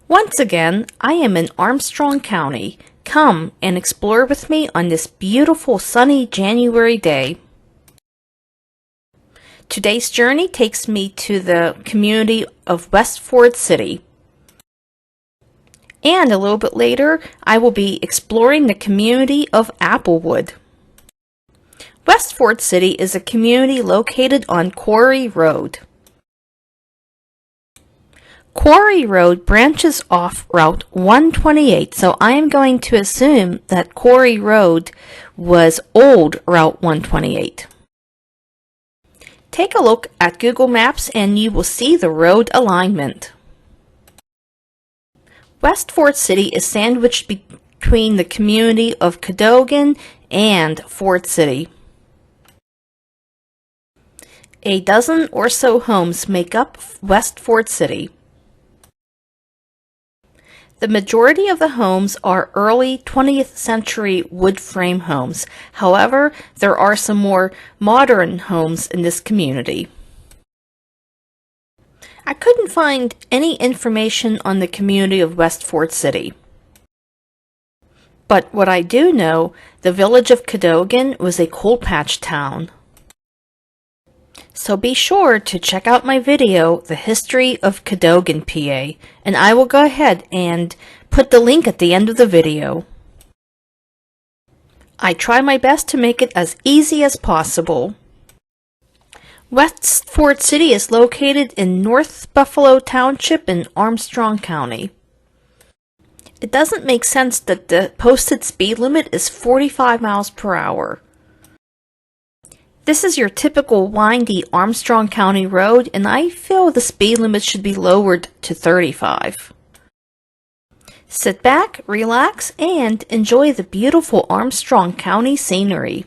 Once again, I am in Armstrong County. Come and explore with me on this beautiful sunny January day. Today's journey takes me to the community of West Ford City. And a little bit later, I will be exploring the community of Applewood. West Ford City is a community located on Quarry Road. Quarry Road branches off Route 128, so I am going to assume that Quarry Road was old Route 128. Take a look at Google Maps and you will see the road alignment. West Ford City is sandwiched between the community of Cadogan and Ford City. A dozen or so homes make up West Ford City. The majority of the homes are early 20th century wood frame homes. However, there are some more modern homes in this community. I couldn't find any information on the community of West Ford City. But what I do know, the village of Cadogan was a coal patch town. So be sure to check out my video, The History of Cadogan, PA, and I will go ahead and put the link at the end of the video. I try my best to make it as easy as possible. West Ford City is located in North Buffalo Township in Armstrong County. It doesn't make sense that the posted speed limit is 45 miles per hour. This is your typical windy Armstrong County road, and I feel the speed limit should be lowered to 35. Sit back, relax, and enjoy the beautiful Armstrong County scenery.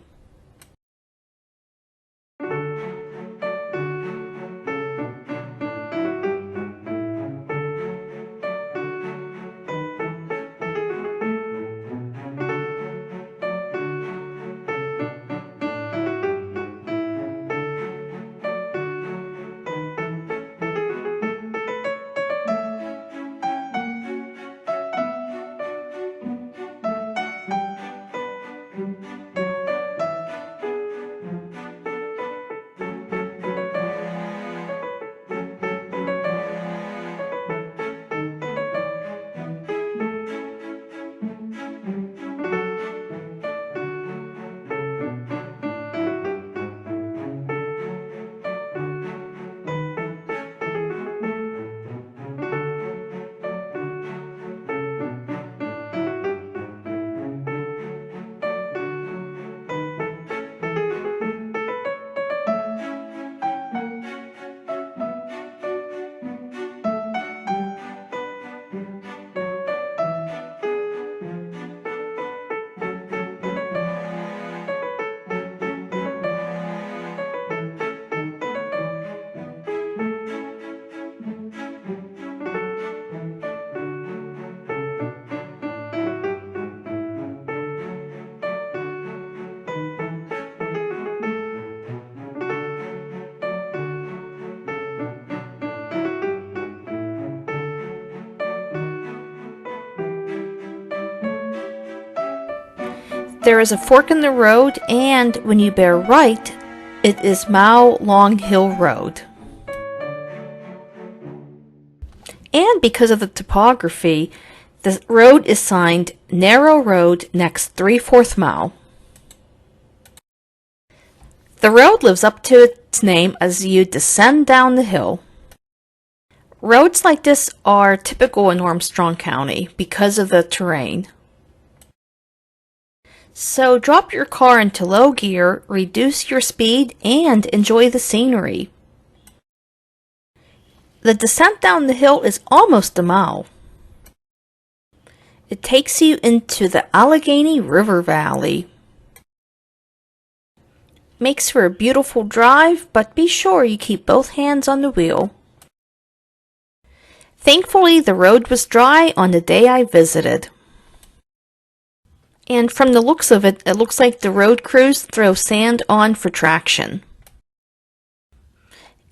There is a fork in the road, and when you bear right, it is Mao Long Hill Road. And because of the topography, the road is signed Narrow Road next 3/4 mile. The road lives up to its name as you descend down the hill. Roads like this are typical in Armstrong County because of the terrain. So drop your car into low gear, reduce your speed, and enjoy the scenery. The descent down the hill is almost a mile. It takes you into the Allegheny River Valley. Makes for a beautiful drive, but be sure you keep both hands on the wheel. Thankfully, the road was dry on the day I visited. And from the looks of it, it looks like the road crews throw sand on for traction.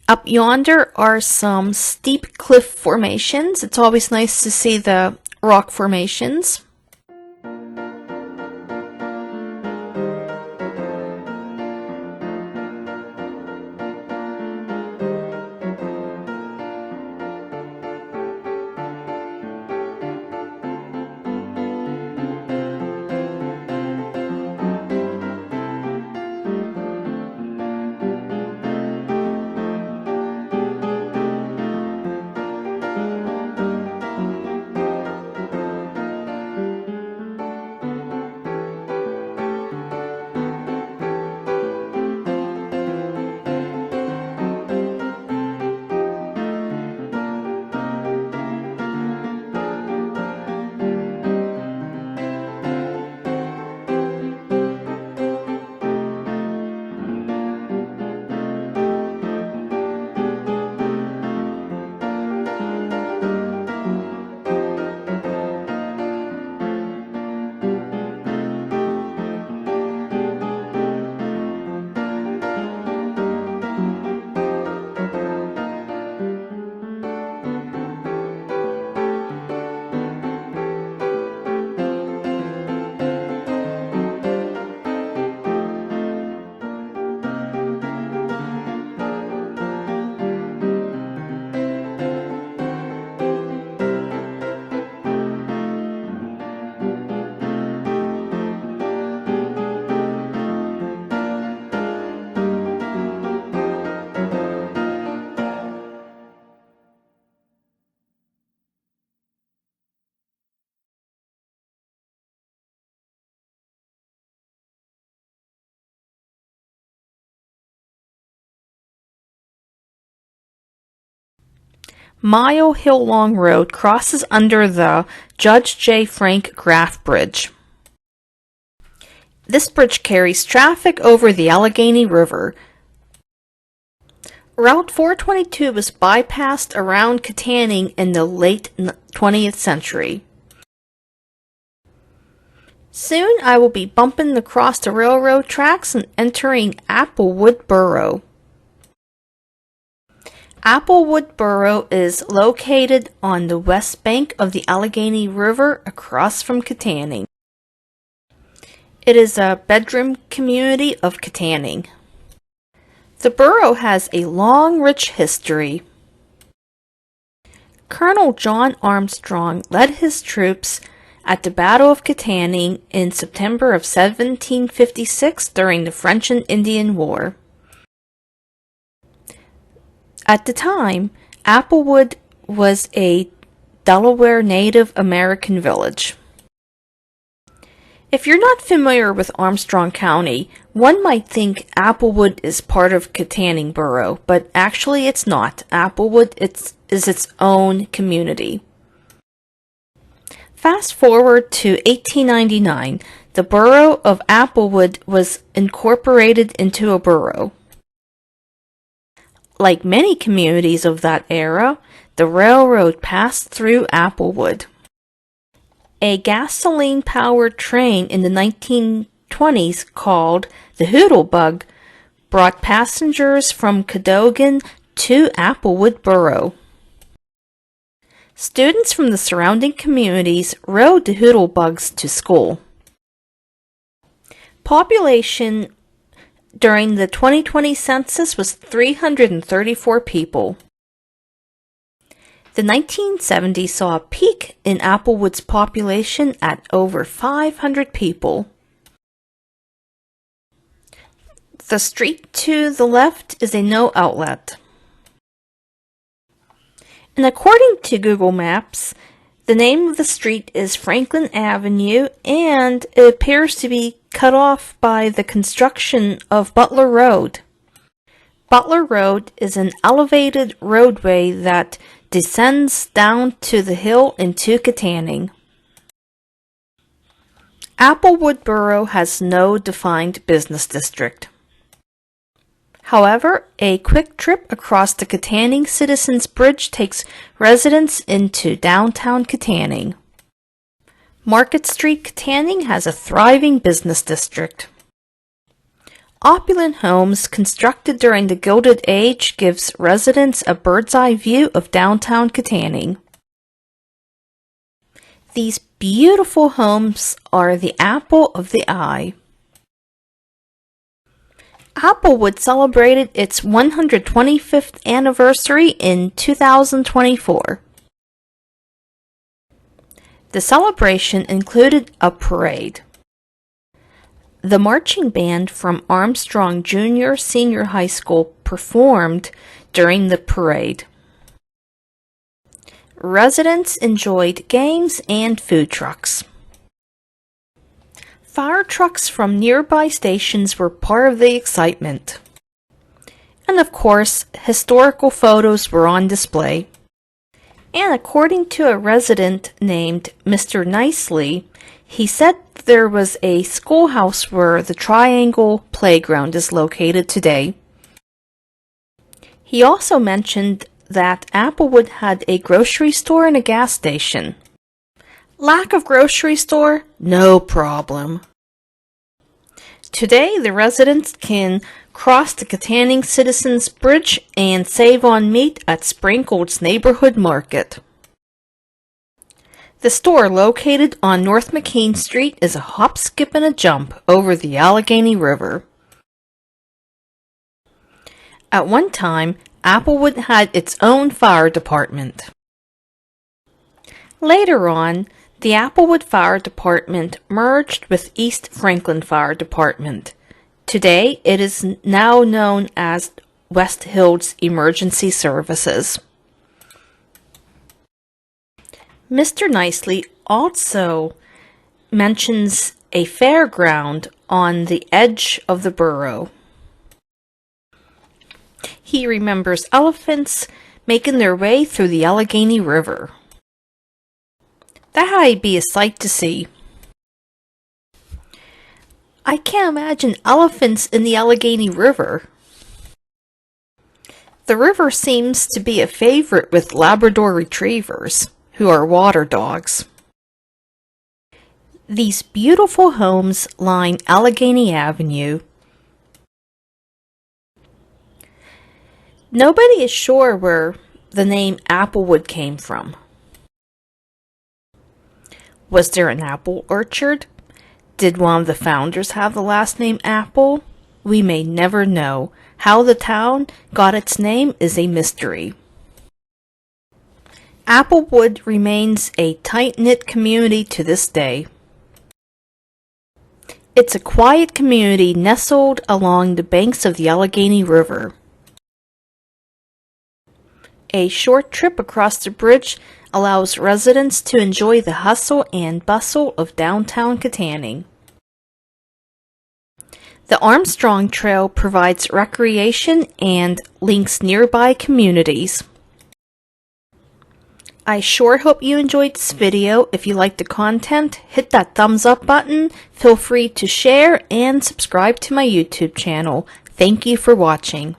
Up yonder are some steep cliff formations. It's always nice to see the rock formations. Mile Hill Long Road crosses under the Judge J. Frank Graff Bridge. This bridge carries traffic over the Allegheny River. Route 422 was bypassed around Kittanning in the late 20th century. Soon I will be bumping across the railroad tracks and entering Applewood Borough. Applewood Borough is located on the west bank of the Allegheny River across from Kittanning. It is a bedroom community of Kittanning. The borough has a long, rich history. Colonel John Armstrong led his troops at the Battle of Kittanning in September of 1756 during the French and Indian War. At the time, Applewood was a Delaware Native American village. If you're not familiar with Armstrong County, one might think Applewood is part of Kittanning Borough, but actually it's not. Applewood is its own community. Fast forward to 1899, the borough of Applewood was incorporated into a borough. Like many communities of that era, the railroad passed through Applewood. A gasoline-powered train in the 1920s called the Hoodlebug brought passengers from Cadogan to Applewood Borough. Students from the surrounding communities rode the Hoodlebugs to school. Population during the 2020 census was 334 people. The 1970s saw a peak in Applewood's population at over 500 people. The street to the left is a no outlet. And according to Google Maps, the name of the street is Franklin Avenue, and it appears to be cut off by the construction of Butler Road. Butler Road is an elevated roadway that descends down to the hill into Kittanning. Applewood Borough has no defined business district. However, a quick trip across the Kittanning Citizens Bridge takes residents into downtown Kittanning. Market Street, Kittanning has a thriving business district. Opulent homes constructed during the Gilded Age gives residents a bird's-eye view of downtown Katanning. These beautiful homes are the apple of the eye. Applewood celebrated its 125th anniversary in 2024. The celebration included a parade. The marching band from Armstrong Junior Senior High School performed during the parade. Residents enjoyed games and food trucks. Fire trucks from nearby stations were part of the excitement. And of course, historical photos were on display. And according to a resident named Mr. Nicely, he said there was a schoolhouse where the Triangle Playground is located today. He also mentioned that Applewood had a grocery store and a gas station. Lack of grocery store? No problem. Today, the residents can cross the Katanning Citizens Bridge and save on meat at Sprinkled's Neighborhood Market. The store located on North McKean Street is a hop, skip, and a jump over the Allegheny River. At one time, Applewood had its own fire department. Later on, the Applewood Fire Department merged with East Franklin Fire Department. Today, it is now known as West Hills Emergency Services. Mr. Nicely also mentions a fairground on the edge of the borough. He remembers elephants making their way through the Allegheny River. That'd be a sight to see. I can't imagine elephants in the Allegheny River. The river seems to be a favorite with Labrador retrievers, who are water dogs. These beautiful homes line Allegheny Avenue. Nobody is sure where the name Applewood came from. Was there an apple orchard? Did one of the founders have the last name Apple? We may never know. How the town got its name is a mystery. Applewood remains a tight-knit community to this day. It's a quiet community nestled along the banks of the Allegheny River. A short trip across the bridge allows residents to enjoy the hustle and bustle of downtown Katanning. The Armstrong Trail provides recreation and links nearby communities. I sure hope you enjoyed this video. If you liked the content, hit that thumbs up button. Feel free to share and subscribe to my YouTube channel. Thank you for watching.